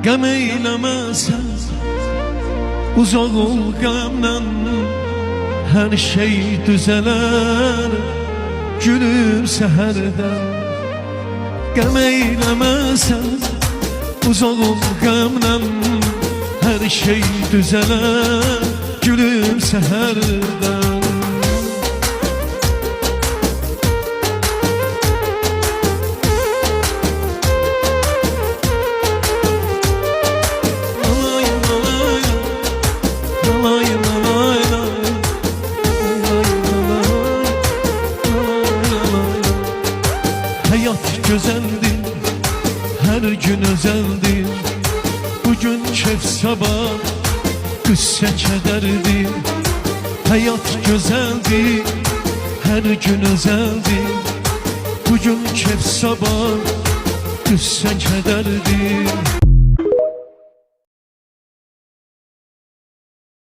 Qəm eyləməsən, uzaq ol qəmdən. Hər şey düzələr, gülür səhərdən. Qəm eyləməsən, uzaq ol qəmdən. Hər şey düzələr, gülür səhərdən. Hayat güzeldir, her gün özeldir. Bugün keyf, sabah qüssə kədərdir. Hayat güzeldir, her gün özeldir. Bugün keyf, sabah qüssə kədərdir.